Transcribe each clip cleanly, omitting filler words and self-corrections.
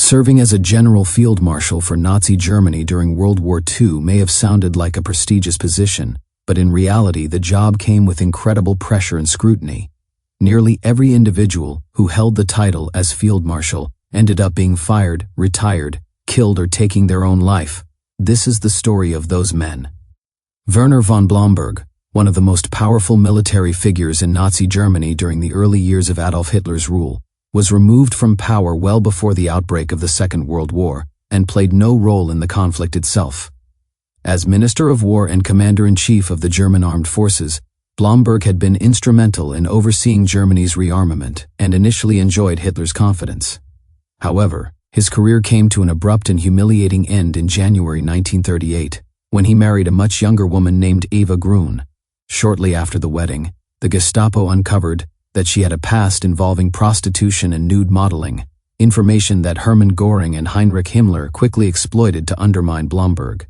Serving as a general field marshal for Nazi Germany during World War II may have sounded like a prestigious position, but in reality the job came with incredible pressure and scrutiny. Nearly every individual who held the title as field marshal ended up being fired, retired, killed, or taking their own life. This is the story of those men. Werner von Blomberg, one of the most powerful military figures in Nazi Germany during the early years of Adolf Hitler's rule, was removed from power well before the outbreak of the Second World War and played no role in the conflict itself. As Minister of War and Commander-in-Chief of the German Armed Forces, Blomberg had been instrumental in overseeing Germany's rearmament and initially enjoyed Hitler's confidence. However, his career came to an abrupt and humiliating end in January 1938, when he married a much younger woman named Eva Grun. Shortly after the wedding, the Gestapo uncovered that she had a past involving prostitution and nude modeling, information that Hermann Göring and Heinrich Himmler quickly exploited to undermine Blomberg.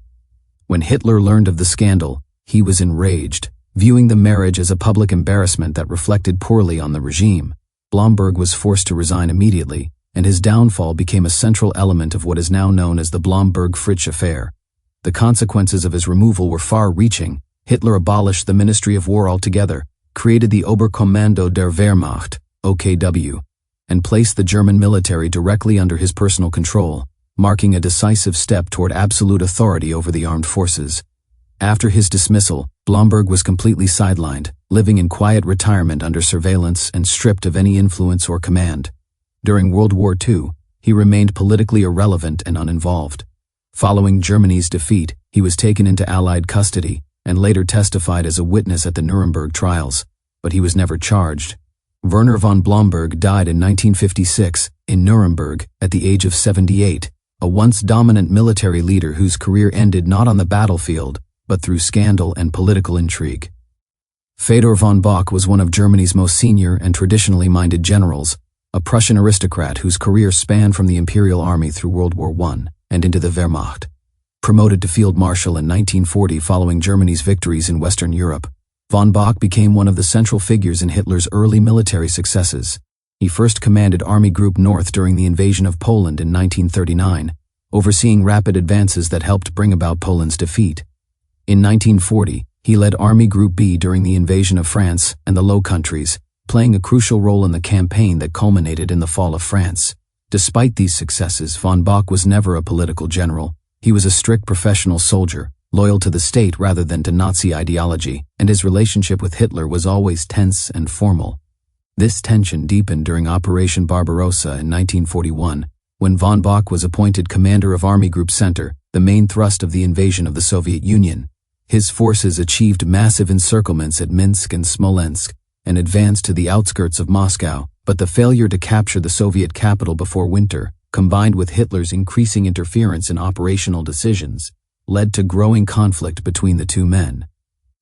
When Hitler learned of the scandal, he was enraged. Viewing the marriage as a public embarrassment that reflected poorly on the regime, Blomberg was forced to resign immediately, and his downfall became a central element of what is now known as the Blomberg-Fritsch affair. The consequences of his removal were far-reaching. Hitler abolished the Ministry of War altogether, created the Oberkommando der Wehrmacht, OKW, and placed the German military directly under his personal control, marking a decisive step toward absolute authority over the armed forces. After his dismissal, Blomberg was completely sidelined, living in quiet retirement under surveillance and stripped of any influence or command. During World War II, he remained politically irrelevant and uninvolved. Following Germany's defeat, he was taken into Allied custody and later testified as a witness at the Nuremberg trials, but he was never charged. Werner von Blomberg died in 1956 in Nuremberg at the age of 78, a once dominant military leader whose career ended not on the battlefield, but through scandal and political intrigue. Fedor von Bock was one of Germany's most senior and traditionally minded generals, a Prussian aristocrat whose career spanned from the Imperial Army through World War I and into the Wehrmacht. Promoted to Field Marshal in 1940 following Germany's victories in Western Europe, von Bock became one of the central figures in Hitler's early military successes. He first commanded Army Group North during the invasion of Poland in 1939, overseeing rapid advances that helped bring about Poland's defeat. In 1940, he led Army Group B during the invasion of France and the Low Countries, playing a crucial role in the campaign that culminated in the fall of France. Despite these successes, von Bock was never a political general. He was a strict professional soldier, loyal to the state rather than to Nazi ideology, and his relationship with Hitler was always tense and formal. This tension deepened during Operation Barbarossa in 1941, when von Bock was appointed commander of Army Group Center, the main thrust of the invasion of the Soviet Union. His forces achieved massive encirclements at Minsk and Smolensk and advanced to the outskirts of Moscow, but the failure to capture the Soviet capital before winter, combined with Hitler's increasing interference in operational decisions, led to growing conflict between the two men.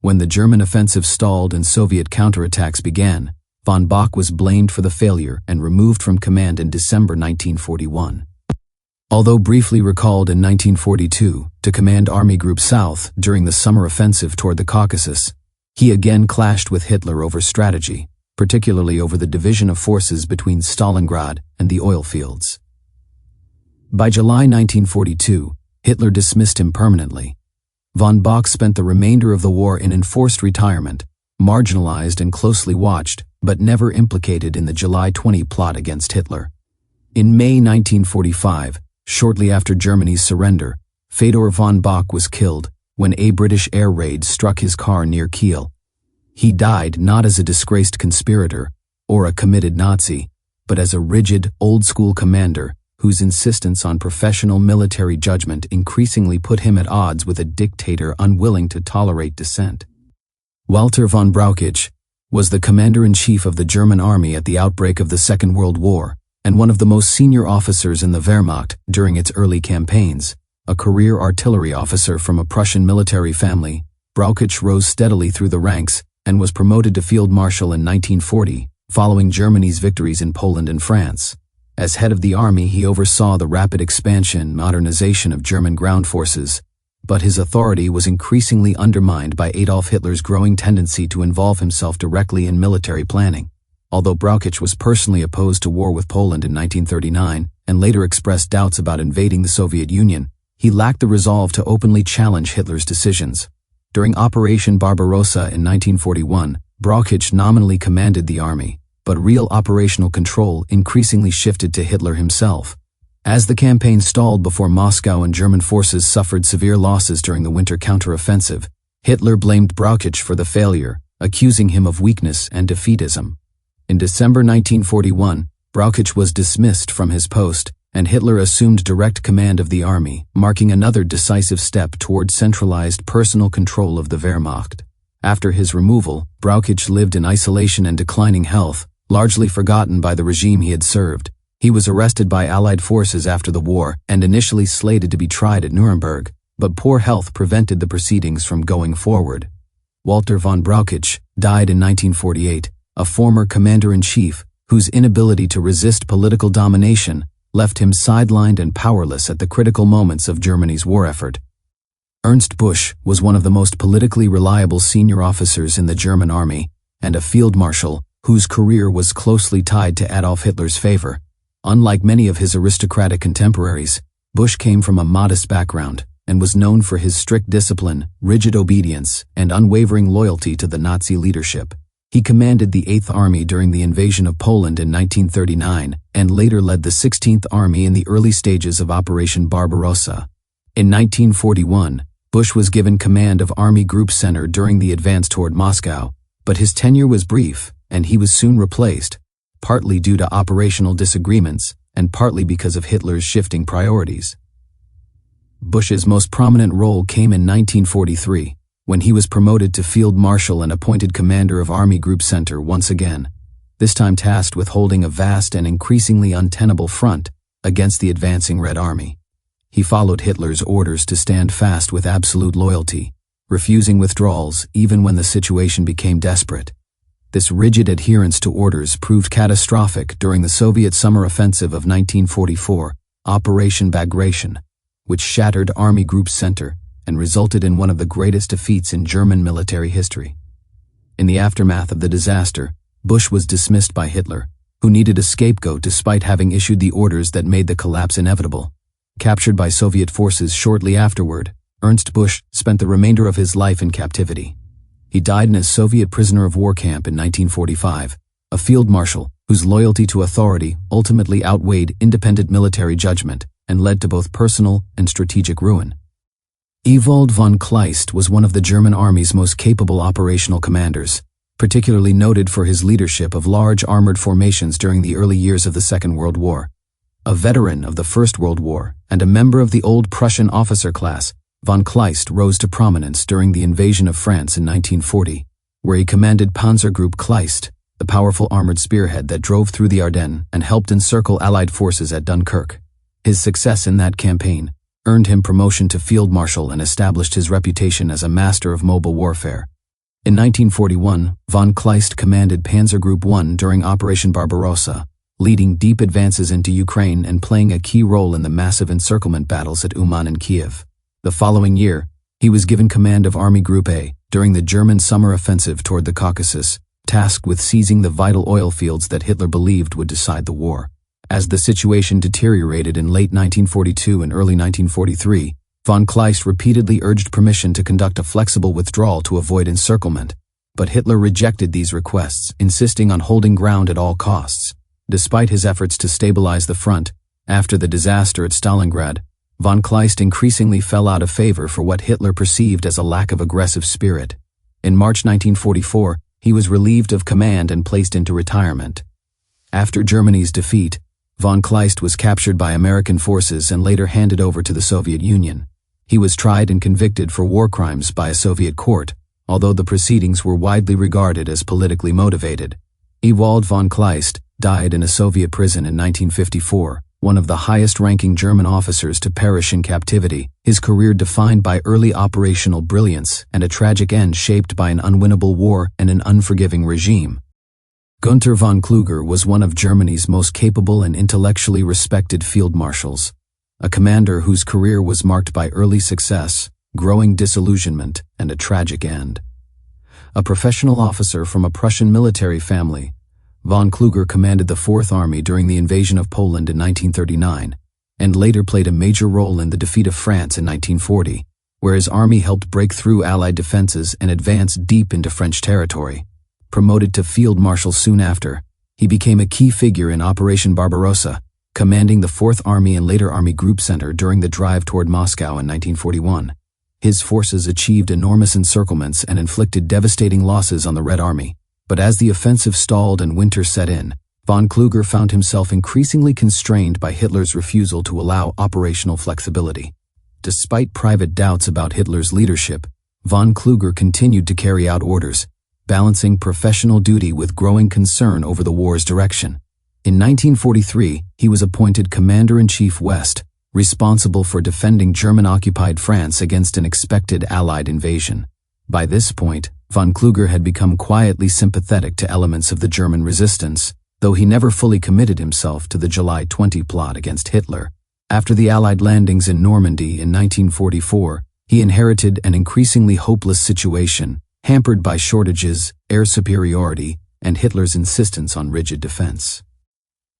When the German offensive stalled and Soviet counterattacks began, von Bock was blamed for the failure and removed from command in December 1941. Although briefly recalled in 1942 to command Army Group South during the summer offensive toward the Caucasus, he again clashed with Hitler over strategy, particularly over the division of forces between Stalingrad and the oil fields. By July 1942, Hitler dismissed him permanently. Von Bock spent the remainder of the war in enforced retirement, marginalized and closely watched, but never implicated in the July 20 plot against Hitler. In May 1945, shortly after Germany's surrender, Fedor von Bock was killed when a British air raid struck his car near Kiel. He died not as a disgraced conspirator or a committed Nazi, but as a rigid, old-school commander whose insistence on professional military judgment increasingly put him at odds with a dictator unwilling to tolerate dissent. Walter von Brauchitsch was the commander-in-chief of the German army at the outbreak of the Second World War and one of the most senior officers in the Wehrmacht during its early campaigns. A career artillery officer from a Prussian military family, Brauchitsch rose steadily through the ranks and was promoted to Field Marshal in 1940, following Germany's victories in Poland and France. As head of the army, he oversaw the rapid expansion and modernization of German ground forces, but his authority was increasingly undermined by Adolf Hitler's growing tendency to involve himself directly in military planning. Although Brauchitsch was personally opposed to war with Poland in 1939 and later expressed doubts about invading the Soviet Union, he lacked the resolve to openly challenge Hitler's decisions. During Operation Barbarossa in 1941, Brauchitsch nominally commanded the army, but real operational control increasingly shifted to Hitler himself. As the campaign stalled before Moscow and German forces suffered severe losses during the winter counteroffensive, Hitler blamed Brauchitsch for the failure, accusing him of weakness and defeatism. In December 1941, Brauchitsch was dismissed from his post, and Hitler assumed direct command of the army, marking another decisive step toward centralized personal control of the Wehrmacht. After his removal, Brauchitsch lived in isolation and declining health, largely forgotten by the regime he had served. He was arrested by Allied forces after the war and initially slated to be tried at Nuremberg, but poor health prevented the proceedings from going forward. Walter von Brauchitsch died in 1948, a former commander-in-chief whose inability to resist political domination left him sidelined and powerless at the critical moments of Germany's war effort. Ernst Busch was one of the most politically reliable senior officers in the German army, and a field marshal whose career was closely tied to Adolf Hitler's favor. Unlike many of his aristocratic contemporaries, Busch came from a modest background and was known for his strict discipline, rigid obedience, and unwavering loyalty to the Nazi leadership. He commanded the 8th Army during the invasion of Poland in 1939 and later led the 16th Army in the early stages of Operation Barbarossa. In 1941, Busch was given command of Army Group Center during the advance toward Moscow, but his tenure was brief and he was soon replaced, partly due to operational disagreements and partly because of Hitler's shifting priorities. Busch's most prominent role came in 1943, when he was promoted to Field Marshal and appointed commander of Army Group Center once again, this time tasked with holding a vast and increasingly untenable front against the advancing Red Army. He followed Hitler's orders to stand fast with absolute loyalty, refusing withdrawals even when the situation became desperate. This rigid adherence to orders proved catastrophic during the Soviet summer offensive of 1944, Operation Bagration, which shattered Army Group Center and resulted in one of the greatest defeats in German military history. In the aftermath of the disaster, Busch was dismissed by Hitler, who needed a scapegoat despite having issued the orders that made the collapse inevitable. Captured by Soviet forces shortly afterward, Ernst Busch spent the remainder of his life in captivity. He died in a Soviet prisoner of war camp in 1945, a field marshal whose loyalty to authority ultimately outweighed independent military judgment and led to both personal and strategic ruin. Ewald von Kleist was one of the German Army's most capable operational commanders, particularly noted for his leadership of large armored formations during the early years of the Second World War. A veteran of the First World War and a member of the old Prussian officer class, von Kleist rose to prominence during the invasion of France in 1940, where he commanded Panzer Group Kleist, the powerful armored spearhead that drove through the Ardennes and helped encircle Allied forces at Dunkirk. His success in that campaign earned him promotion to Field Marshal and established his reputation as a master of mobile warfare. In 1941, von Kleist commanded Panzer Group 1 during Operation Barbarossa, leading deep advances into Ukraine and playing a key role in the massive encirclement battles at Uman and Kiev. The following year, he was given command of Army Group A during the German summer offensive toward the Caucasus, tasked with seizing the vital oil fields that Hitler believed would decide the war. As the situation deteriorated in late 1942 and early 1943, von Kleist repeatedly urged permission to conduct a flexible withdrawal to avoid encirclement, but Hitler rejected these requests, insisting on holding ground at all costs. Despite his efforts to stabilize the front, after the disaster at Stalingrad, von Kleist increasingly fell out of favor for what Hitler perceived as a lack of aggressive spirit. In March 1944, he was relieved of command and placed into retirement. After Germany's defeat, von Kleist was captured by American forces and later handed over to the Soviet Union. He was tried and convicted for war crimes by a Soviet court, although the proceedings were widely regarded as politically motivated. Ewald von Kleist died in a Soviet prison in 1954, one of the highest-ranking German officers to perish in captivity, his career defined by early operational brilliance and a tragic end shaped by an unwinnable war and an unforgiving regime. Gunther von Kluger was one of Germany's most capable and intellectually respected field marshals, a commander whose career was marked by early success, growing disillusionment, and a tragic end. A professional officer from a Prussian military family, Von Kluger commanded the Fourth Army during the invasion of Poland in 1939, and later played a major role in the defeat of France in 1940, where his army helped break through Allied defenses and advance deep into French territory. Promoted to Field Marshal soon after, he became a key figure in Operation Barbarossa, commanding the Fourth Army and later Army Group Center during the drive toward Moscow in 1941. His forces achieved enormous encirclements and inflicted devastating losses on the Red Army, but as the offensive stalled and winter set in, von Kluger found himself increasingly constrained by Hitler's refusal to allow operational flexibility. Despite private doubts about Hitler's leadership, von Kluger continued to carry out orders, balancing professional duty with growing concern over the war's direction. In 1943, he was appointed Commander-in-Chief West, responsible for defending German-occupied France against an expected Allied invasion. By this point, von Kluger had become quietly sympathetic to elements of the German resistance, though he never fully committed himself to the July 20 plot against Hitler. After the Allied landings in Normandy in 1944, he inherited an increasingly hopeless situation, hampered by shortages, air superiority, and Hitler's insistence on rigid defense.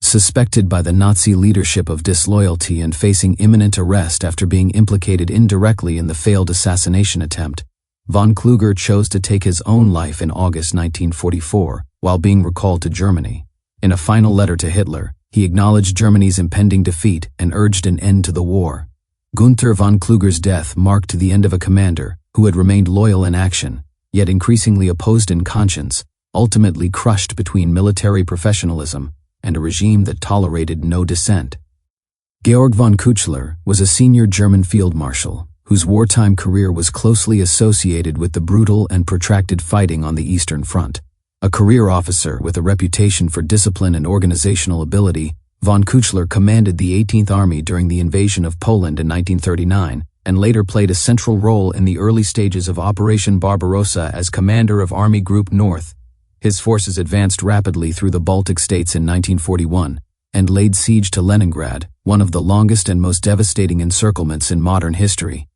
Suspected by the Nazi leadership of disloyalty and facing imminent arrest after being implicated indirectly in the failed assassination attempt, von Kluger chose to take his own life in August 1944 while being recalled to Germany. In a final letter to Hitler, he acknowledged Germany's impending defeat and urged an end to the war. Gunther von Kluger's death marked the end of a commander who had remained loyal in action, yet increasingly opposed in conscience, ultimately crushed between military professionalism and a regime that tolerated no dissent. Georg von Küchler was a senior German field marshal whose wartime career was closely associated with the brutal and protracted fighting on the Eastern Front. A career officer with a reputation for discipline and organizational ability, von Küchler commanded the 18th Army during the invasion of Poland in 1939 and later played a central role in the early stages of Operation Barbarossa as commander of Army Group North. His forces advanced rapidly through the Baltic states in 1941 and laid siege to Leningrad, one of the longest and most devastating encirclements in modern history.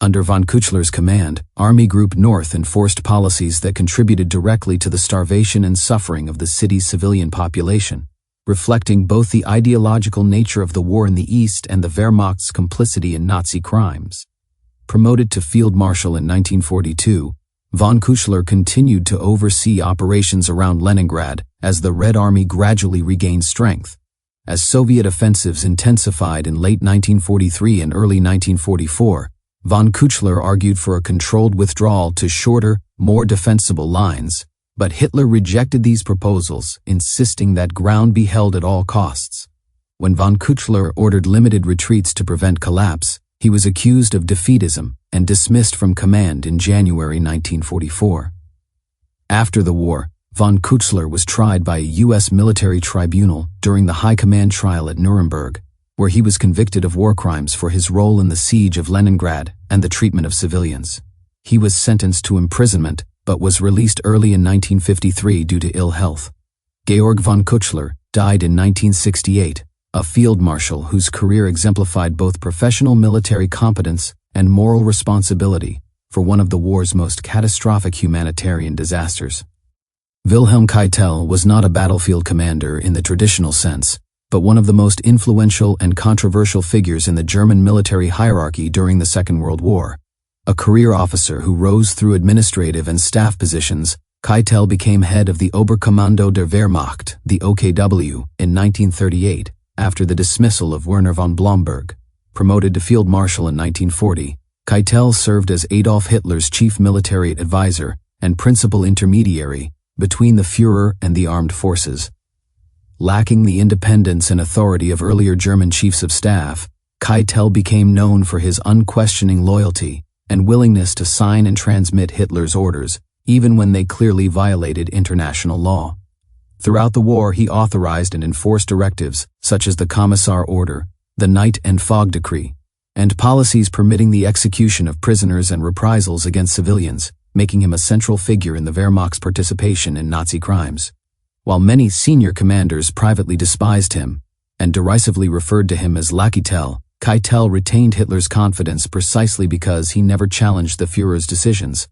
Under von Küchler's command, Army Group North enforced policies that contributed directly to the starvation and suffering of the city's civilian population, reflecting both the ideological nature of the war in the East and the Wehrmacht's complicity in Nazi crimes. Promoted to Field Marshal in 1942, von Küchler continued to oversee operations around Leningrad as the Red Army gradually regained strength. As Soviet offensives intensified in late 1943 and early 1944, von Küchler argued for a controlled withdrawal to shorter, more defensible lines, but Hitler rejected these proposals, insisting that ground be held at all costs. When von Küchler ordered limited retreats to prevent collapse, he was accused of defeatism and dismissed from command in January 1944. After the war, von Küchler was tried by a U.S. military tribunal during the High Command trial at Nuremberg, where he was convicted of war crimes for his role in the siege of Leningrad and the treatment of civilians. He was sentenced to imprisonment, but was released early in 1953 due to ill health. Georg von Küchler died in 1968, a field marshal whose career exemplified both professional military competence and moral responsibility for one of the war's most catastrophic humanitarian disasters. Wilhelm Keitel was not a battlefield commander in the traditional sense, but one of the most influential and controversial figures in the German military hierarchy during the Second World War. A career officer who rose through administrative and staff positions, Keitel became head of the Oberkommando der Wehrmacht, the OKW, in 1938, after the dismissal of Werner von Blomberg. Promoted to Field Marshal in 1940, Keitel served as Adolf Hitler's chief military advisor and principal intermediary between the Führer and the armed forces. Lacking the independence and authority of earlier German chiefs of staff, Keitel became known for his unquestioning loyalty and willingness to sign and transmit Hitler's orders, even when they clearly violated international law. Throughout the war, he authorized and enforced directives such as the Commissar Order, the Night and Fog Decree, and policies permitting the execution of prisoners and reprisals against civilians, making him a central figure in the Wehrmacht's participation in Nazi crimes. While many senior commanders privately despised him and derisively referred to him as Lackitel, Keitel retained Hitler's confidence precisely because he never challenged the Führer's decisions.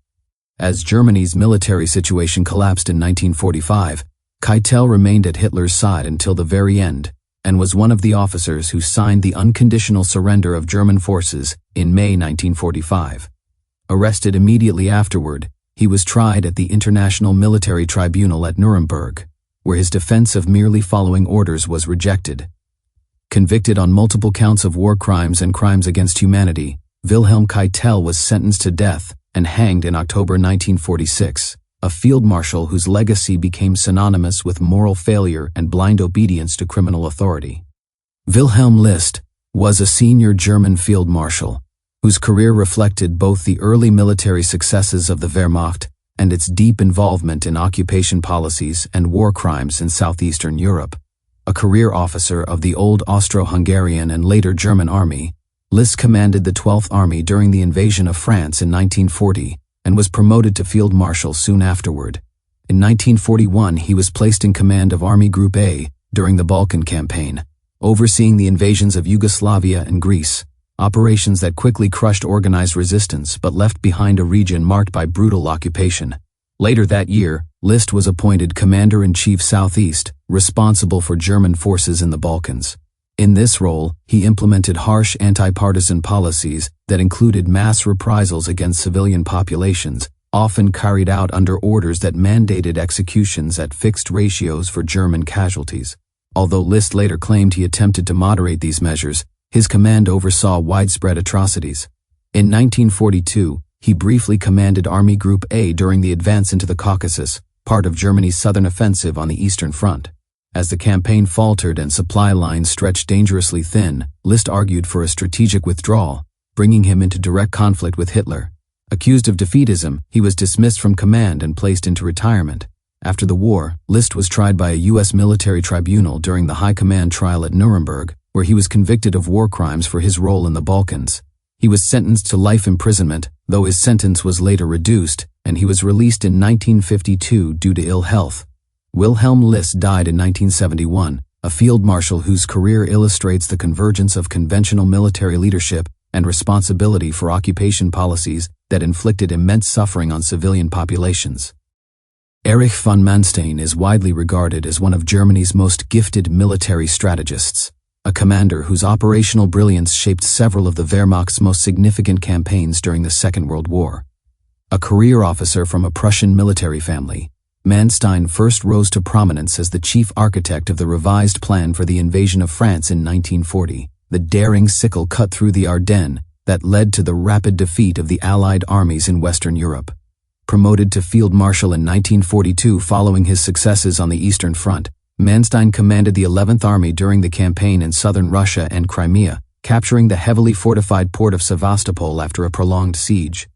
As Germany's military situation collapsed in 1945, Keitel remained at Hitler's side until the very end, and was one of the officers who signed the unconditional surrender of German forces in May 1945. Arrested immediately afterward, he was tried at the International Military Tribunal at Nuremberg, where his defense of merely following orders was rejected. Convicted on multiple counts of war crimes and crimes against humanity, Wilhelm Keitel was sentenced to death and hanged in October 1946, a field marshal whose legacy became synonymous with moral failure and blind obedience to criminal authority. Wilhelm List was a senior German field marshal, whose career reflected both the early military successes of the Wehrmacht and its deep involvement in occupation policies and war crimes in southeastern Europe. A career officer of the old Austro-Hungarian and later German army, List commanded the 12th Army during the invasion of France in 1940 and was promoted to field marshal soon afterward. In 1941, he was placed in command of Army Group A during the Balkan Campaign, overseeing the invasions of Yugoslavia and Greece, operations that quickly crushed organized resistance but left behind a region marked by brutal occupation. Later that year, List was appointed Commander-in-Chief Southeast, responsible for German forces in the Balkans. In this role, he implemented harsh anti-partisan policies that included mass reprisals against civilian populations, often carried out under orders that mandated executions at fixed ratios for German casualties. Although List later claimed he attempted to moderate these measures, his command oversaw widespread atrocities. In 1942, he briefly commanded Army Group A during the advance into the Caucasus, part of Germany's southern offensive on the Eastern Front. As the campaign faltered and supply lines stretched dangerously thin, List argued for a strategic withdrawal, bringing him into direct conflict with Hitler. Accused of defeatism, he was dismissed from command and placed into retirement. After the war, List was tried by a U.S. military tribunal during the High Command trial at Nuremberg, where he was convicted of war crimes for his role in the Balkans. He was sentenced to life imprisonment, though his sentence was later reduced, and he was released in 1952 due to ill health. Wilhelm List died in 1971, a field marshal whose career illustrates the convergence of conventional military leadership and responsibility for occupation policies that inflicted immense suffering on civilian populations. Erich von Manstein is widely regarded as one of Germany's most gifted military strategists, a commander whose operational brilliance shaped several of the Wehrmacht's most significant campaigns during the Second World War. A career officer from a Prussian military family, Manstein first rose to prominence as the chief architect of the revised plan for the invasion of France in 1940, the daring sickle cut through the Ardennes that led to the rapid defeat of the Allied armies in Western Europe. Promoted to field marshal in 1942 following his successes on the Eastern Front, Manstein commanded the 11th Army during the campaign in southern Russia and Crimea, capturing the heavily fortified port of Sevastopol after a prolonged siege.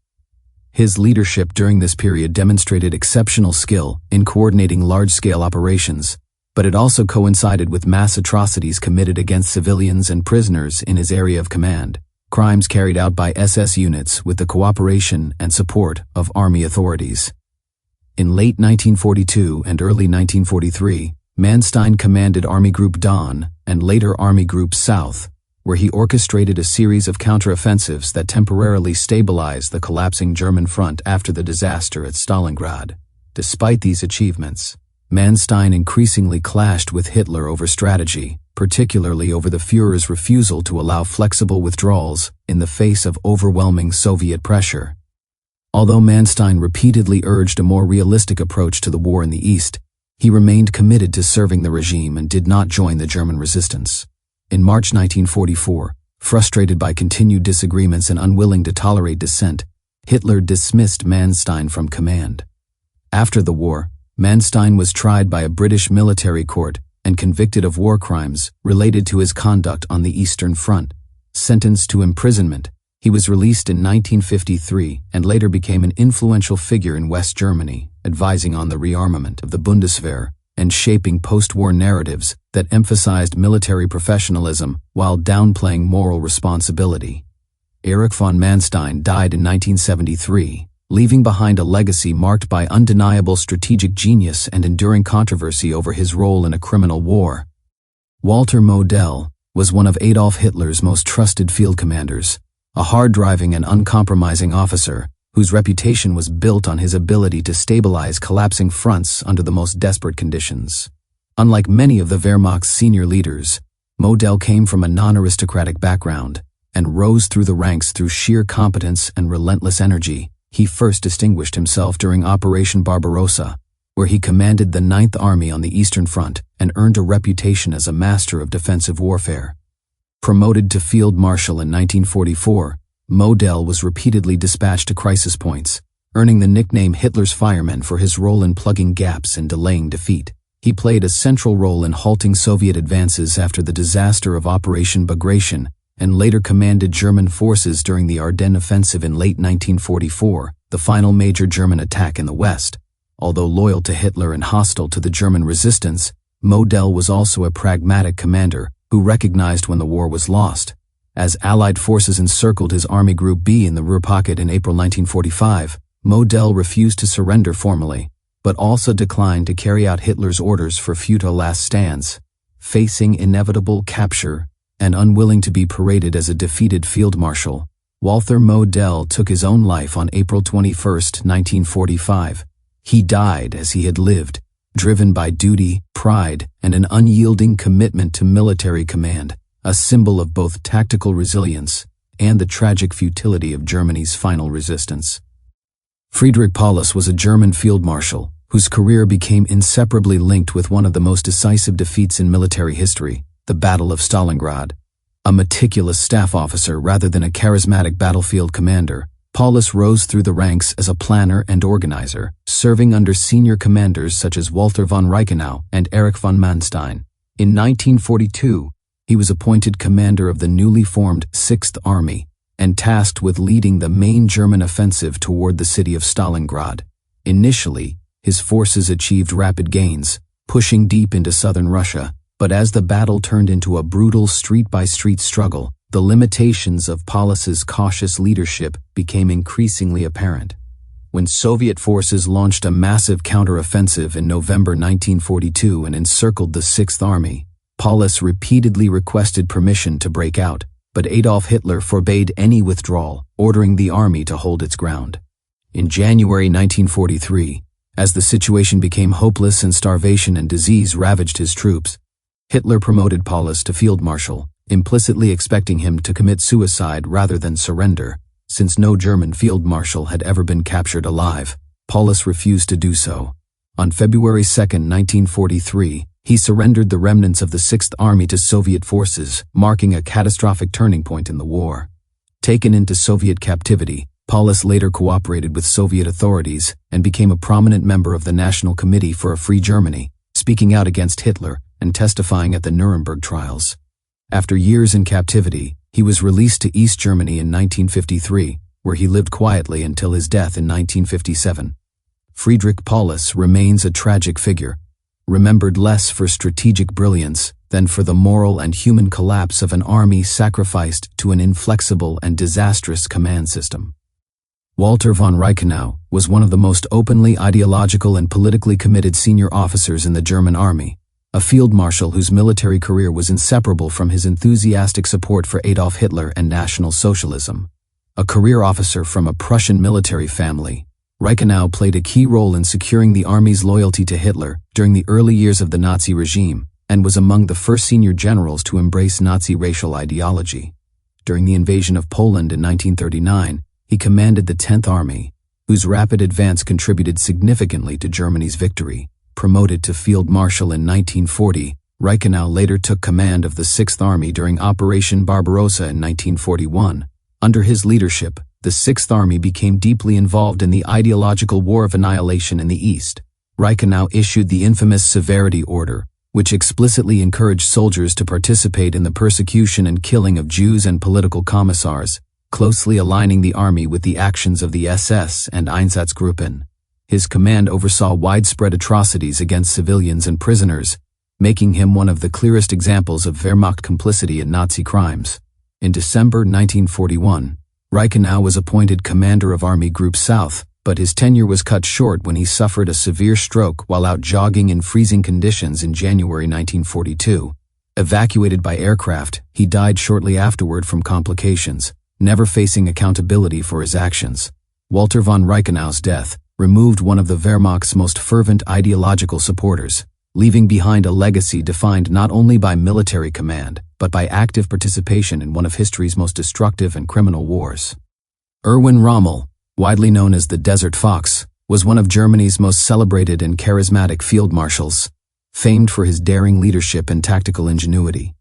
His leadership during this period demonstrated exceptional skill in coordinating large-scale operations, but it also coincided with mass atrocities committed against civilians and prisoners in his area of command, crimes carried out by SS units with the cooperation and support of army authorities. In late 1942 and early 1943, Manstein commanded Army Group Don and later Army Group South, where he orchestrated a series of counteroffensives that temporarily stabilized the collapsing German front after the disaster at Stalingrad. Despite these achievements, Manstein increasingly clashed with Hitler over strategy, particularly over the Führer's refusal to allow flexible withdrawals in the face of overwhelming Soviet pressure. Although Manstein repeatedly urged a more realistic approach to the war in the East, he remained committed to serving the regime and did not join the German resistance. In March 1944, frustrated by continued disagreements and unwilling to tolerate dissent, Hitler dismissed Manstein from command. After the war, Manstein was tried by a British military court and convicted of war crimes related to his conduct on the Eastern Front. Sentenced to imprisonment, he was released in 1953 and later became an influential figure in West Germany, advising on the rearmament of the Bundeswehr and shaping post-war narratives that emphasized military professionalism while downplaying moral responsibility. Erich von Manstein died in 1973, leaving behind a legacy marked by undeniable strategic genius and enduring controversy over his role in a criminal war. Walter Modell was one of Adolf Hitler's most trusted field commanders, a hard-driving and uncompromising officer whose reputation was built on his ability to stabilize collapsing fronts under the most desperate conditions. Unlike many of the Wehrmacht's senior leaders, Model came from a non-aristocratic background and rose through the ranks through sheer competence and relentless energy. He first distinguished himself during Operation Barbarossa, where he commanded the 9th Army on the Eastern Front and earned a reputation as a master of defensive warfare. Promoted to Field Marshal in 1944, Model was repeatedly dispatched to crisis points, earning the nickname Hitler's Fireman for his role in plugging gaps and delaying defeat. He played a central role in halting Soviet advances after the disaster of Operation Bagration, and later commanded German forces during the Ardennes Offensive in late 1944, the final major German attack in the West. Although loyal to Hitler and hostile to the German resistance, Model was also a pragmatic commander who recognized when the war was lost. As Allied forces encircled his Army Group B in the Ruhr Pocket in April 1945, Model refused to surrender formally, but also declined to carry out Hitler's orders for futile last stands. Facing inevitable capture and unwilling to be paraded as a defeated field marshal, Walter Model took his own life on April 21, 1945. He died as he had lived, driven by duty, pride, and an unyielding commitment to military command, a symbol of both tactical resilience and the tragic futility of Germany's final resistance. Friedrich Paulus was a German field marshal whose career became inseparably linked with one of the most decisive defeats in military history, the Battle of Stalingrad. A meticulous staff officer rather than a charismatic battlefield commander, Paulus rose through the ranks as a planner and organizer, serving under senior commanders such as Walter von Reichenau and Erich von Manstein. In 1942, he was appointed commander of the newly formed 6th Army and tasked with leading the main German offensive toward the city of Stalingrad. Initially, his forces achieved rapid gains, pushing deep into southern Russia, but as the battle turned into a brutal street-by-street struggle, the limitations of Paulus's cautious leadership became increasingly apparent. When Soviet forces launched a massive counteroffensive in November 1942 and encircled the 6th Army, Paulus repeatedly requested permission to break out, but Adolf Hitler forbade any withdrawal, ordering the army to hold its ground. In January 1943, as the situation became hopeless and starvation and disease ravaged his troops, Hitler promoted Paulus to field marshal, implicitly expecting him to commit suicide rather than surrender. Since no German field marshal had ever been captured alive, Paulus refused to do so. On February 2, 1943, he surrendered the remnants of the 6th Army to Soviet forces, marking a catastrophic turning point in the war. Taken into Soviet captivity, Paulus later cooperated with Soviet authorities and became a prominent member of the National Committee for a Free Germany, speaking out against Hitler and testifying at the Nuremberg trials. After years in captivity, he was released to East Germany in 1953, where he lived quietly until his death in 1957. Friedrich Paulus remains a tragic figure, remembered less for strategic brilliance than for the moral and human collapse of an army sacrificed to an inflexible and disastrous command system. Walter von Reichenau was one of the most openly ideological and politically committed senior officers in the German army, a field marshal whose military career was inseparable from his enthusiastic support for Adolf Hitler and National Socialism. A career officer from a Prussian military family, Reichenau played a key role in securing the army's loyalty to Hitler during the early years of the Nazi regime and was among the first senior generals to embrace Nazi racial ideology. During the invasion of Poland in 1939, he commanded the 10th Army, whose rapid advance contributed significantly to Germany's victory. Promoted to Field Marshal in 1940, Reichenau later took command of the 6th Army during Operation Barbarossa in 1941. Under his leadership, the 6th Army became deeply involved in the ideological war of annihilation in the East. Reichenau issued the infamous Severity Order, which explicitly encouraged soldiers to participate in the persecution and killing of Jews and political commissars, closely aligning the army with the actions of the SS and Einsatzgruppen. His command oversaw widespread atrocities against civilians and prisoners, making him one of the clearest examples of Wehrmacht complicity in Nazi crimes. In December 1941, Reichenau was appointed commander of Army Group South, but his tenure was cut short when he suffered a severe stroke while out jogging in freezing conditions in January 1942. Evacuated by aircraft, he died shortly afterward from complications, never facing accountability for his actions. Walter von Reichenau's death removed one of the Wehrmacht's most fervent ideological supporters, leaving behind a legacy defined not only by military command, but by active participation in one of history's most destructive and criminal wars. Erwin Rommel, widely known as the Desert Fox, was one of Germany's most celebrated and charismatic field marshals, famed for his daring leadership and tactical ingenuity.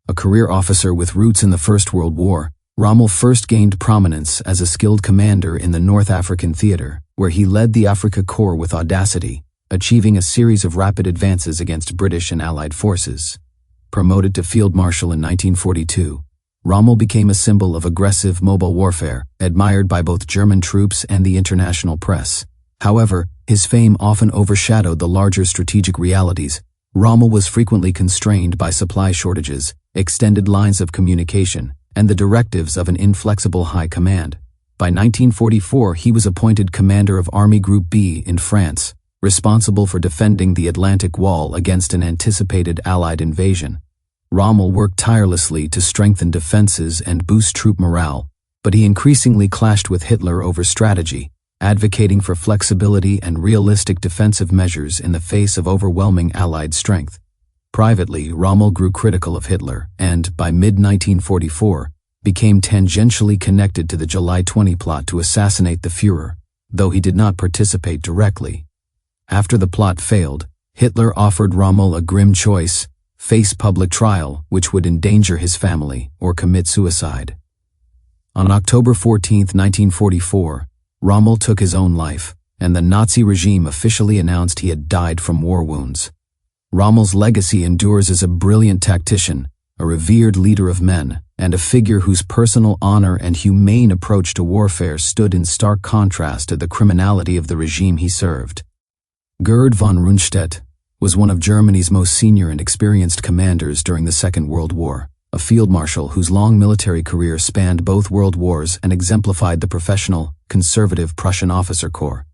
A career officer with roots in the First World War, Rommel first gained prominence as a skilled commander in the North African theater, where he led the Afrika Korps with audacity, achieving a series of rapid advances against British and Allied forces. Promoted to Field Marshal in 1942, Rommel became a symbol of aggressive mobile warfare, admired by both German troops and the international press. However, his fame often overshadowed the larger strategic realities. Rommel was frequently constrained by supply shortages, extended lines of communication, and the directives of an inflexible high command. By 1944, he was appointed commander of Army Group B in France, responsible for defending the Atlantic Wall against an anticipated Allied invasion. Rommel worked tirelessly to strengthen defenses and boost troop morale, but he increasingly clashed with Hitler over strategy, advocating for flexibility and realistic defensive measures in the face of overwhelming Allied strength. Privately, Rommel grew critical of Hitler and, by mid-1944, became tangentially connected to the July 20 plot to assassinate the Führer, though he did not participate directly. After the plot failed, Hitler offered Rommel a grim choice: face public trial, which would endanger his family, or commit suicide. On October 14, 1944, Rommel took his own life, and the Nazi regime officially announced he had died from war wounds. Rommel's legacy endures as a brilliant tactician, a revered leader of men, and a figure whose personal honor and humane approach to warfare stood in stark contrast to the criminality of the regime he served. Gerd von Rundstedt was one of Germany's most senior and experienced commanders during the Second World War, a field marshal whose long military career spanned both world wars and exemplified the professional, conservative Prussian officer corps.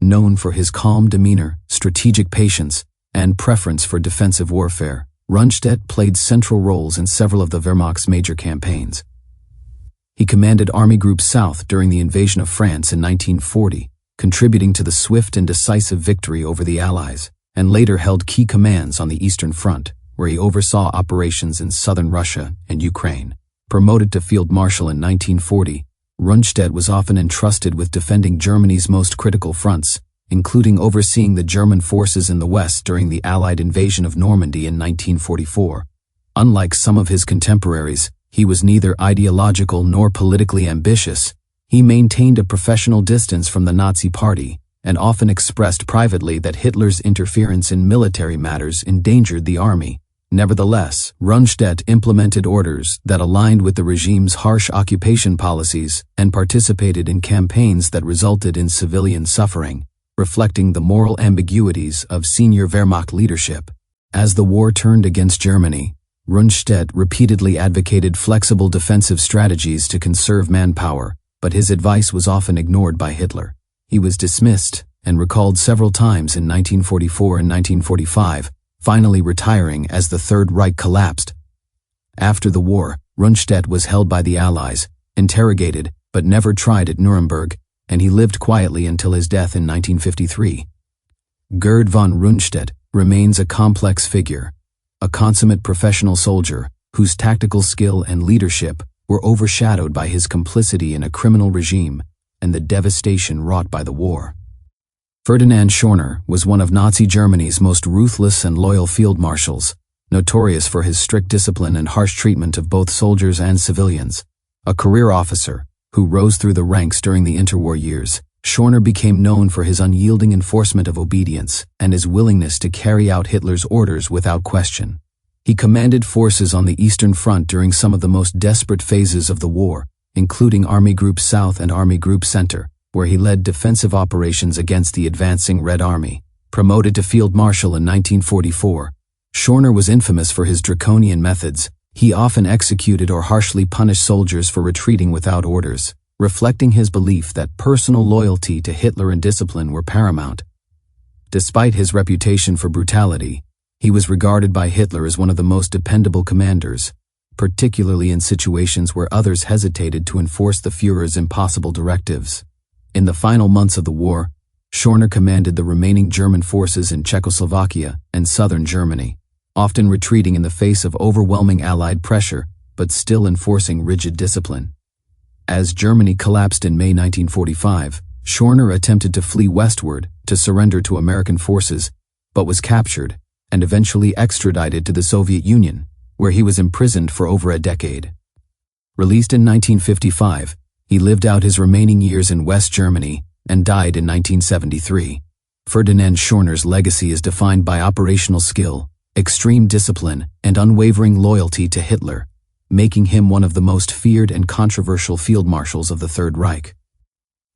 Known for his calm demeanor, strategic patience, and preference for defensive warfare, Rundstedt played central roles in several of the Wehrmacht's major campaigns. He commanded Army Group South during the invasion of France in 1940, contributing to the swift and decisive victory over the Allies, and later held key commands on the Eastern Front, where he oversaw operations in southern Russia and Ukraine. Promoted to Field Marshal in 1940, Rundstedt was often entrusted with defending Germany's most critical fronts, including overseeing the German forces in the West during the Allied invasion of Normandy in 1944. Unlike some of his contemporaries, he was neither ideological nor politically ambitious. He maintained a professional distance from the Nazi Party and often expressed privately that Hitler's interference in military matters endangered the army. Nevertheless, Rundstedt implemented orders that aligned with the regime's harsh occupation policies and participated in campaigns that resulted in civilian suffering, reflecting the moral ambiguities of senior Wehrmacht leadership. As the war turned against Germany, Rundstedt repeatedly advocated flexible defensive strategies to conserve manpower, but his advice was often ignored by Hitler. He was dismissed and recalled several times in 1944 and 1945, finally retiring as the Third Reich collapsed. After the war, Rundstedt was held by the Allies, interrogated, but never tried at Nuremberg, and he lived quietly until his death in 1953. Gerd von Rundstedt remains a complex figure, a consummate professional soldier whose tactical skill and leadership were overshadowed by his complicity in a criminal regime and the devastation wrought by the war. Ferdinand Schorner was one of Nazi Germany's most ruthless and loyal field marshals, notorious for his strict discipline and harsh treatment of both soldiers and civilians. A career officer who rose through the ranks during the interwar years, Schorner became known for his unyielding enforcement of obedience and his willingness to carry out Hitler's orders without question. He commanded forces on the Eastern Front during some of the most desperate phases of the war, including Army Group South and Army Group Center, where he led defensive operations against the advancing Red Army. Promoted to Field Marshal in 1944, Schorner was infamous for his draconian methods. He often executed or harshly punished soldiers for retreating without orders, reflecting his belief that personal loyalty to Hitler and discipline were paramount. Despite his reputation for brutality, he was regarded by Hitler as one of the most dependable commanders, particularly in situations where others hesitated to enforce the Führer's impossible directives. In the final months of the war, Schörner commanded the remaining German forces in Czechoslovakia and southern Germany, often retreating in the face of overwhelming Allied pressure, but still enforcing rigid discipline. As Germany collapsed in May 1945, Schörner attempted to flee westward to surrender to American forces, but was captured and eventually extradited to the Soviet Union, where he was imprisoned for over a decade. Released in 1955, he lived out his remaining years in West Germany and died in 1973. Ferdinand Schörner's legacy is defined by operational skill, extreme discipline, and unwavering loyalty to Hitler, making him one of the most feared and controversial field marshals of the Third Reich.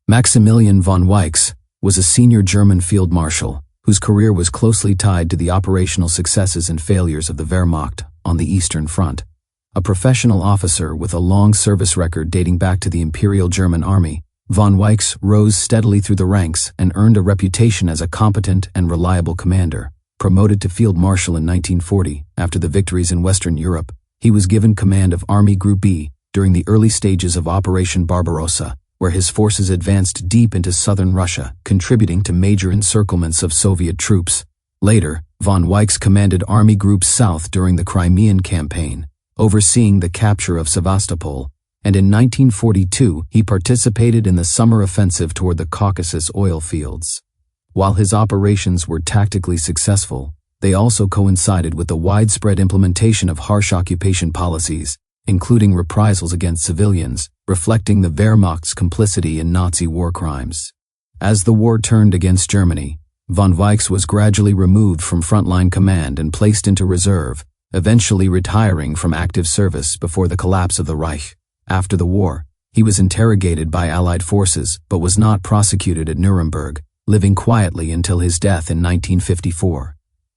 Maximilian von Weichs was a senior German field marshal whose career was closely tied to the operational successes and failures of the Wehrmacht on the Eastern Front. A professional officer with a long service record dating back to the Imperial German Army, von Weichs rose steadily through the ranks and earned a reputation as a competent and reliable commander. Promoted to Field Marshal in 1940, after the victories in Western Europe, he was given command of Army Group B during the early stages of Operation Barbarossa, where his forces advanced deep into southern Russia, contributing to major encirclements of Soviet troops. Later, von Weichs commanded Army Group South during the Crimean Campaign, overseeing the capture of Sevastopol, and in 1942 he participated in the summer offensive toward the Caucasus oil fields. While his operations were tactically successful, they also coincided with the widespread implementation of harsh occupation policies, including reprisals against civilians, reflecting the Wehrmacht's complicity in Nazi war crimes. As the war turned against Germany, von Weichs was gradually removed from frontline command and placed into reserve, eventually retiring from active service before the collapse of the Reich. After the war, he was interrogated by Allied forces but was not prosecuted at Nuremberg, living quietly until his death in 1954.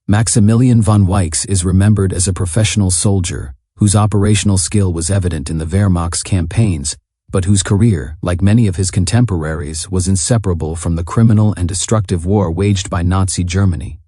Maximilian von Weichs is remembered as a professional soldier whose operational skill was evident in the Wehrmacht's campaigns, but whose career, like many of his contemporaries, was inseparable from the criminal and destructive war waged by Nazi Germany.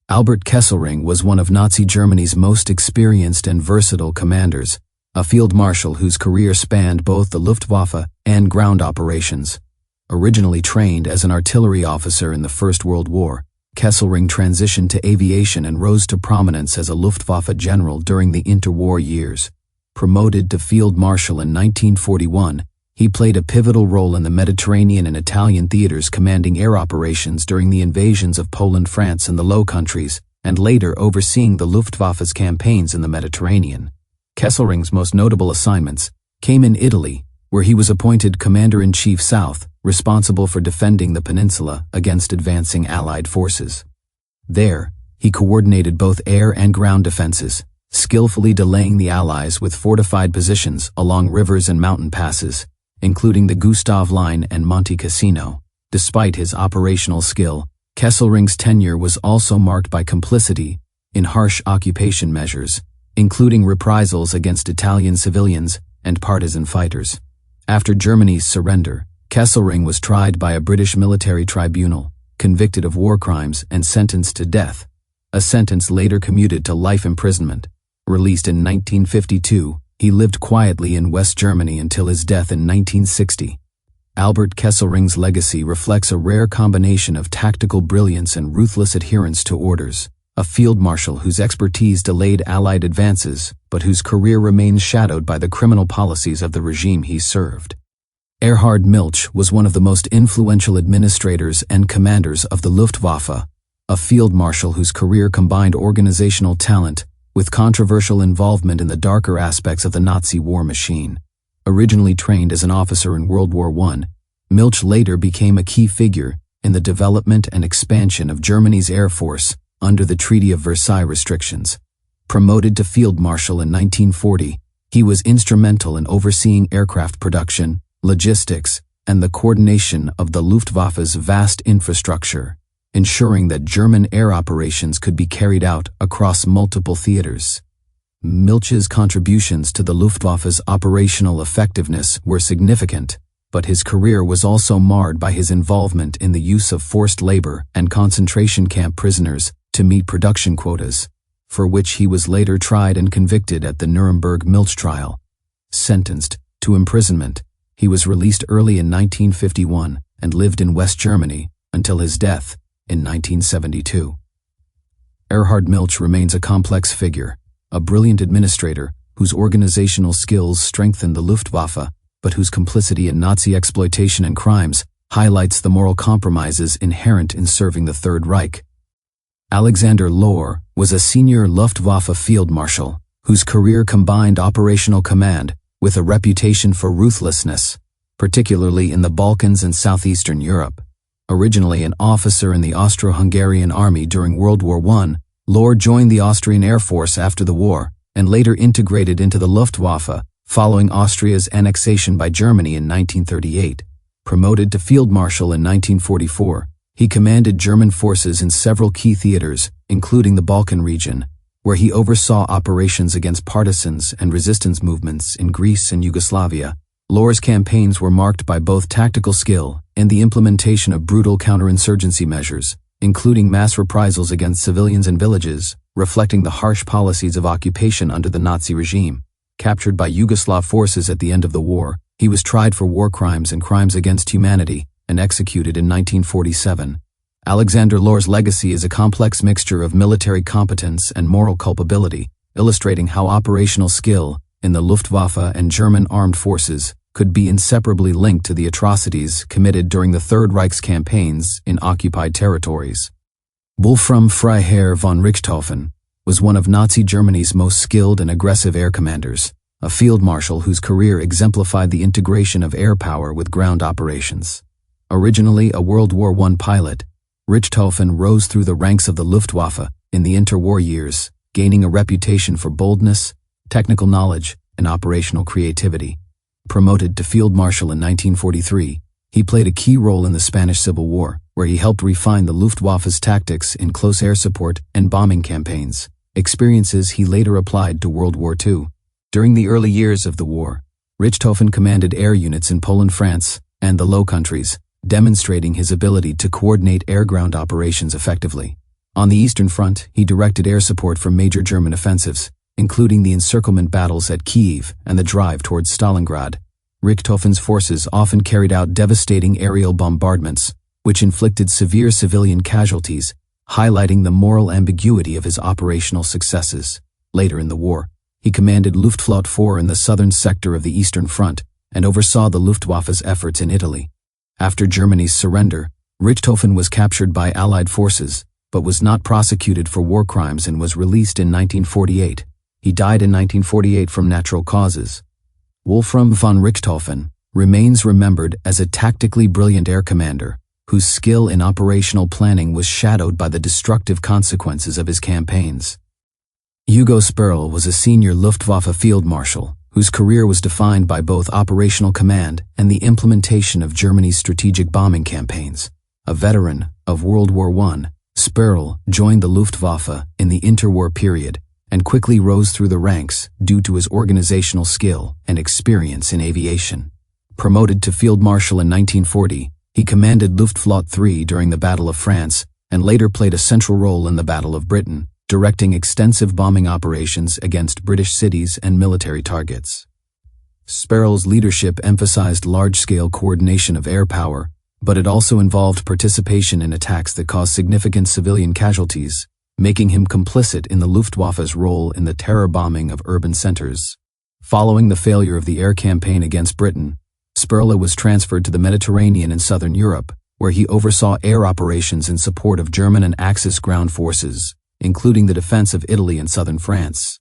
Albert Kesselring was one of Nazi Germany's most experienced and versatile commanders, a field marshal whose career spanned both the Luftwaffe and ground operations. Originally trained as an artillery officer in the First World War, Kesselring transitioned to aviation and rose to prominence as a Luftwaffe general during the interwar years. Promoted to Field Marshal in 1941, he played a pivotal role in the Mediterranean and Italian theaters, commanding air operations during the invasions of Poland, France, and the Low Countries, and later overseeing the Luftwaffe's campaigns in the Mediterranean. Kesselring's most notable assignments came in Italy, where he was appointed Commander-in-Chief South, responsible for defending the peninsula against advancing Allied forces. There, he coordinated both air and ground defenses, skillfully delaying the Allies with fortified positions along rivers and mountain passes, including the Gustav Line and Monte Cassino. Despite his operational skill, Kesselring's tenure was also marked by complicity in harsh occupation measures, including reprisals against Italian civilians and partisan fighters. After Germany's surrender, Kesselring was tried by a British military tribunal, convicted of war crimes and sentenced to death, a sentence later commuted to life imprisonment. Released in 1952, he lived quietly in West Germany until his death in 1960. Albert Kesselring's legacy reflects a rare combination of tactical brilliance and ruthless adherence to orders, a field marshal whose expertise delayed Allied advances, but whose career remains shadowed by the criminal policies of the regime he served. Erhard Milch was one of the most influential administrators and commanders of the Luftwaffe, a field marshal whose career combined organizational talent with controversial involvement in the darker aspects of the Nazi war machine. Originally trained as an officer in World War I, Milch later became a key figure in the development and expansion of Germany's Air Force under the Treaty of Versailles restrictions. Promoted to Field Marshal in 1940, he was instrumental in overseeing aircraft production, logistics, and the coordination of the Luftwaffe's vast infrastructure, ensuring that German air operations could be carried out across multiple theaters. Milch's contributions to the Luftwaffe's operational effectiveness were significant, but his career was also marred by his involvement in the use of forced labor and concentration camp prisoners to meet production quotas, for which he was later tried and convicted at the Nuremberg Milch trial. Sentenced to imprisonment, he was released early in 1951 and lived in West Germany until his death in 1972. Erhard Milch remains a complex figure, a brilliant administrator whose organizational skills strengthened the Luftwaffe, but whose complicity in Nazi exploitation and crimes highlights the moral compromises inherent in serving the Third Reich. Alexander Lohr was a senior Luftwaffe field marshal whose career combined operational command with a reputation for ruthlessness, particularly in the Balkans and southeastern Europe. Originally an officer in the Austro-Hungarian army during World War I, Lohr joined the Austrian Air Force after the war and later integrated into the Luftwaffe following Austria's annexation by Germany in 1938. Promoted to Field Marshal in 1944, he commanded German forces in several key theaters, including the Balkan region, where he oversaw operations against partisans and resistance movements in Greece and Yugoslavia. Lohr's campaigns were marked by both tactical skill and the implementation of brutal counterinsurgency measures, including mass reprisals against civilians and villages, reflecting the harsh policies of occupation under the Nazi regime. Captured by Yugoslav forces at the end of the war, he was tried for war crimes and crimes against humanity and executed in 1947. Alexander Lohr's legacy is a complex mixture of military competence and moral culpability, illustrating how operational skill in the Luftwaffe and German armed forces could be inseparably linked to the atrocities committed during the Third Reich's campaigns in occupied territories. Wolfram Freiherr von Richthofen was one of Nazi Germany's most skilled and aggressive air commanders, a field marshal whose career exemplified the integration of air power with ground operations. Originally a World War I pilot, Richthofen rose through the ranks of the Luftwaffe in the interwar years, gaining a reputation for boldness, technical knowledge, and operational creativity. Promoted to Field Marshal in 1943, he played a key role in the Spanish Civil War, where he helped refine the Luftwaffe's tactics in close air support and bombing campaigns, experiences he later applied to World War II. During the early years of the war, Richthofen commanded air units in Poland, France, and the Low Countries, demonstrating his ability to coordinate air-ground operations effectively. On the Eastern Front, he directed air support for major German offensives, including the encirclement battles at Kyiv and the drive towards Stalingrad. Richthofen's forces often carried out devastating aerial bombardments, which inflicted severe civilian casualties, highlighting the moral ambiguity of his operational successes. Later in the war, he commanded Luftflotte 4 in the southern sector of the Eastern Front and oversaw the Luftwaffe's efforts in Italy. After Germany's surrender, Richthofen was captured by Allied forces, but was not prosecuted for war crimes and was released in 1948. He died in 1948 from natural causes. Wolfram von Richthofen remains remembered as a tactically brilliant air commander, whose skill in operational planning was shadowed by the destructive consequences of his campaigns. Hugo Sperl was a senior Luftwaffe field marshal, whose career was defined by both operational command and the implementation of Germany's strategic bombing campaigns. A veteran of World War I, Sperl joined the Luftwaffe in the interwar period and quickly rose through the ranks due to his organizational skill and experience in aviation. Promoted to Field Marshal in 1940, he commanded Luftflotte 3 during the Battle of France and later played a central role in the Battle of Britain, directing extensive bombing operations against British cities and military targets. Sperl's leadership emphasized large-scale coordination of air power, but it also involved participation in attacks that caused significant civilian casualties, making him complicit in the Luftwaffe's role in the terror bombing of urban centers. Following the failure of the air campaign against Britain, Sperl was transferred to the Mediterranean and southern Europe, where he oversaw air operations in support of German and Axis ground forces, including the defense of Italy and southern France.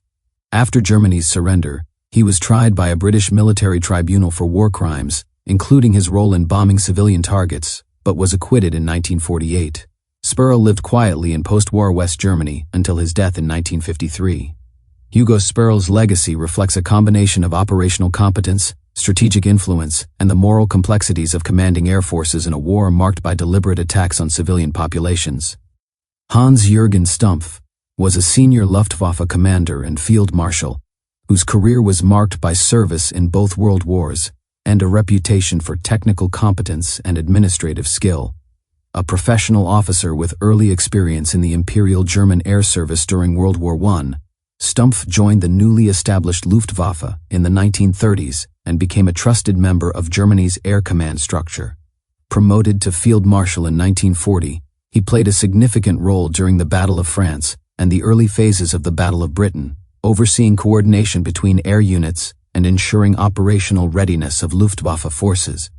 After Germany's surrender, he was tried by a British military tribunal for war crimes, including his role in bombing civilian targets, but was acquitted in 1948. Sperl lived quietly in post-war West Germany until his death in 1953. Hugo Sperl's legacy reflects a combination of operational competence, strategic influence, and the moral complexities of commanding air forces in a war marked by deliberate attacks on civilian populations. Hans-Jürgen Stumpf was a senior Luftwaffe commander and field marshal, whose career was marked by service in both world wars and a reputation for technical competence and administrative skill. A professional officer with early experience in the Imperial German Air Service during World War I, Stumpf joined the newly established Luftwaffe in the 1930s and became a trusted member of Germany's air command structure. Promoted to Field Marshal in 1940, he played a significant role during the Battle of France and the early phases of the Battle of Britain, overseeing coordination between air units and ensuring operational readiness of Luftwaffe forces.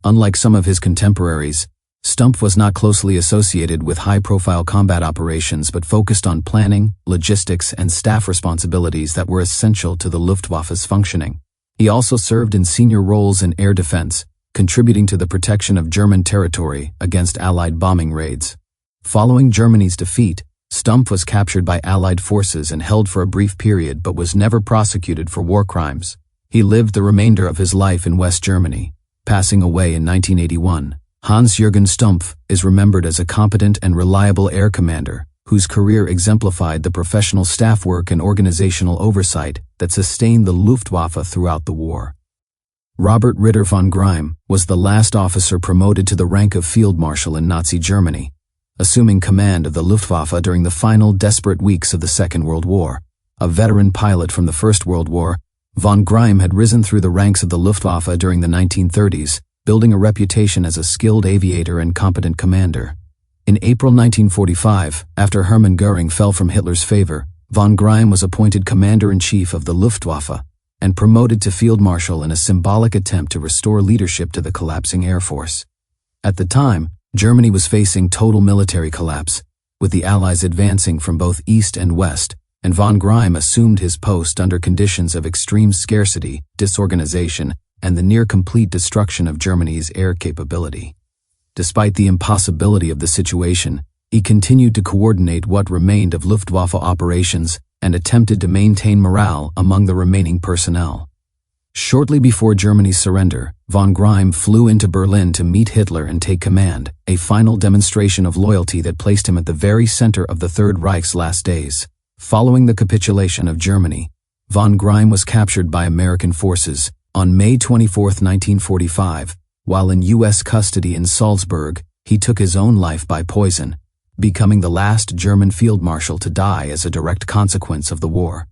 Unlike some of his contemporaries, Stumpf was not closely associated with high-profile combat operations but focused on planning, logistics, and staff responsibilities that were essential to the Luftwaffe's functioning. He also served in senior roles in air defense, contributing to the protection of German territory against Allied bombing raids. Following Germany's defeat, Stumpf was captured by Allied forces and held for a brief period but was never prosecuted for war crimes. He lived the remainder of his life in West Germany, passing away in 1981. Hans-Jürgen Stumpf is remembered as a competent and reliable air commander, whose career exemplified the professional staff work and organizational oversight that sustained the Luftwaffe throughout the war. Robert Ritter von Greim was the last officer promoted to the rank of Field Marshal in Nazi Germany, assuming command of the Luftwaffe during the final desperate weeks of the Second World War. A veteran pilot from the First World War, von Greim had risen through the ranks of the Luftwaffe during the 1930s, building a reputation as a skilled aviator and competent commander. In April 1945, after Hermann Göring fell from Hitler's favor, von Greim was appointed Commander-in-Chief of the Luftwaffe and promoted to Field Marshal in a symbolic attempt to restore leadership to the collapsing Air Force. At the time, Germany was facing total military collapse, with the Allies advancing from both east and west, and von Greim assumed his post under conditions of extreme scarcity, disorganization, and the near-complete destruction of Germany's air capability. Despite the impossibility of the situation, he continued to coordinate what remained of Luftwaffe operations and attempted to maintain morale among the remaining personnel. Shortly before Germany's surrender, von Greim flew into Berlin to meet Hitler and take command, a final demonstration of loyalty that placed him at the very center of the Third Reich's last days. Following the capitulation of Germany, von Greim was captured by American forces on May 24, 1945. While in U.S. custody in Salzburg, he took his own life by poison, becoming the last German field marshal to die as a direct consequence of the war.